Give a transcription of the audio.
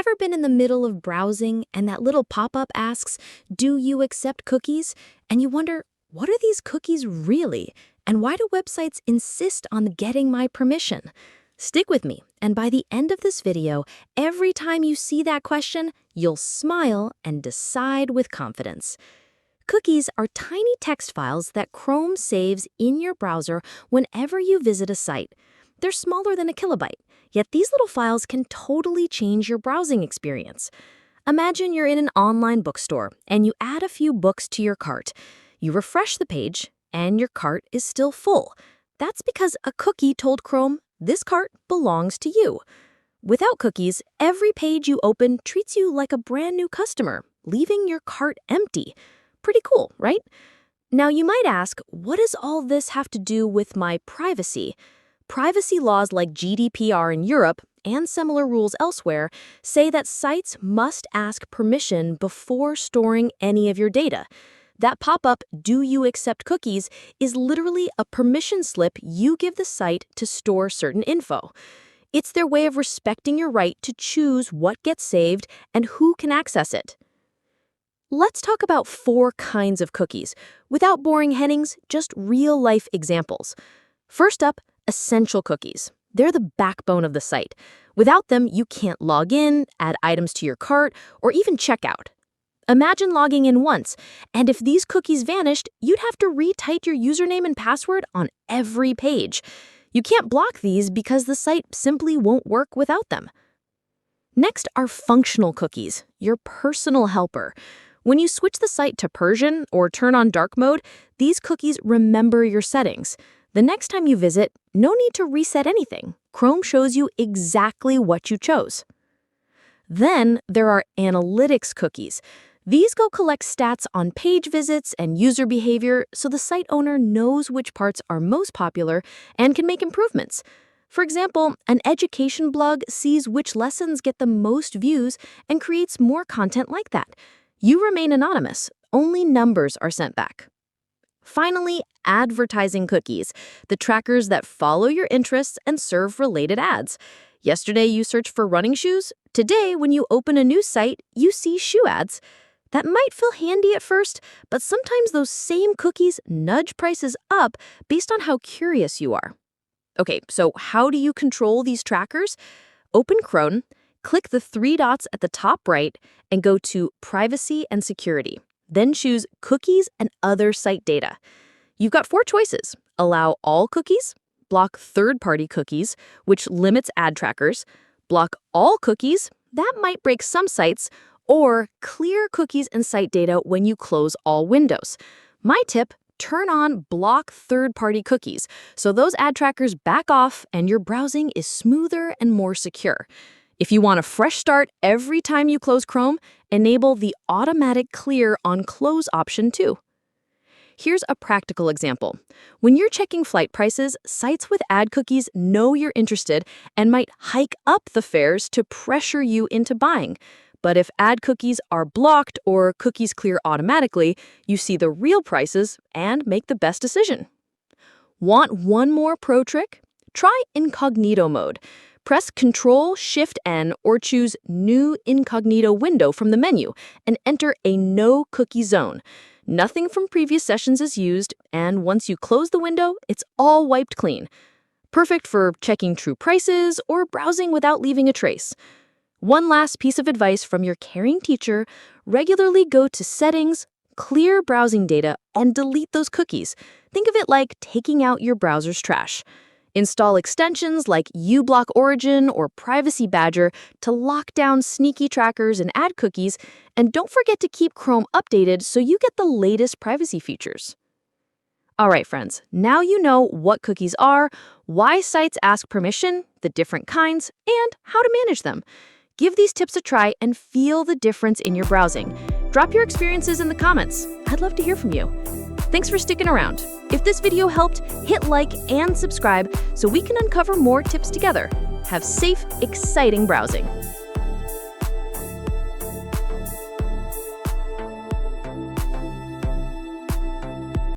Ever been in the middle of browsing and that little pop-up asks, "Do you accept cookies?" And you wonder, what are these cookies really? And why do websites insist on getting my permission? Stick with me, and by the end of this video, every time you see that question, you'll smile and decide with confidence. Cookies are tiny text files that Chrome saves in your browser whenever you visit a site. They're smaller than a kilobyte, yet these little files can totally change your browsing experience. Imagine you're in an online bookstore and you add a few books to your cart. You refresh the page, and your cart is still full. That's because a cookie told Chrome, "This cart belongs to you." Without cookies, every page you open treats you like a brand new customer, leaving your cart empty. Pretty cool, right? Now you might ask, what does all this have to do with my privacy? Privacy laws like GDPR in Europe and similar rules elsewhere say that sites must ask permission before storing any of your data. That pop-up, "Do you accept cookies?" is literally a permission slip you give the site to store certain info. It's their way of respecting your right to choose what gets saved and who can access it. Let's talk about 4 kinds of cookies. Without boring headings, just real-life examples. First up, essential cookies. They're the backbone of the site. Without them, you can't log in, add items to your cart, or even check out. Imagine logging in once, and if these cookies vanished, you'd have to retype your username and password on every page. You can't block these because the site simply won't work without them. Next are functional cookies, your personal helper. When you switch the site to Persian or turn on dark mode, these cookies remember your settings. The next time you visit, no need to reset anything. Chrome shows you exactly what you chose. Then there are analytics cookies. These go collect stats on page visits and user behavior so the site owner knows which parts are most popular and can make improvements. For example, an education blog sees which lessons get the most views and creates more content like that. You remain anonymous. Only numbers are sent back. Finally, advertising cookies, the trackers that follow your interests and serve related ads. Yesterday, you searched for running shoes. Today, when you open a news site, you see shoe ads. That might feel handy at first, but sometimes those same cookies nudge prices up based on how curious you are. Okay, so how do you control these trackers? Open Chrome, click the 3 dots at the top right, and go to Privacy and Security. Then choose Cookies and Other Site Data. You've got 4 choices. Allow all cookies, block third-party cookies, which limits ad trackers, block all cookies, that might break some sites, or clear cookies and site data when you close all windows. My tip, turn on block third-party cookies, so those ad trackers back off and your browsing is smoother and more secure. If you want a fresh start every time you close Chrome, enable the automatic clear on close option too. Here's a practical example. When you're checking flight prices, sites with ad cookies know you're interested and might hike up the fares to pressure you into buying. But if ad cookies are blocked or cookies clear automatically, you see the real prices and make the best decision. Want one more pro trick? Try incognito mode. Press Ctrl-Shift-N or choose New Incognito Window from the menu and enter a no cookie zone. Nothing from previous sessions is used, and once you close the window, it's all wiped clean. Perfect for checking true prices or browsing without leaving a trace. One last piece of advice from your caring teacher, regularly go to Settings, clear browsing data, and delete those cookies. Think of it like taking out your browser's trash. Install extensions like uBlock Origin or Privacy Badger to lock down sneaky trackers and ad cookies, and don't forget to keep Chrome updated so you get the latest privacy features. All right, friends, now you know what cookies are, why sites ask permission, the different kinds, and how to manage them. Give these tips a try and feel the difference in your browsing. Drop your experiences in the comments. I'd love to hear from you. Thanks for sticking around. If this video helped, hit like and subscribe so we can uncover more tips together. Have safe, exciting browsing.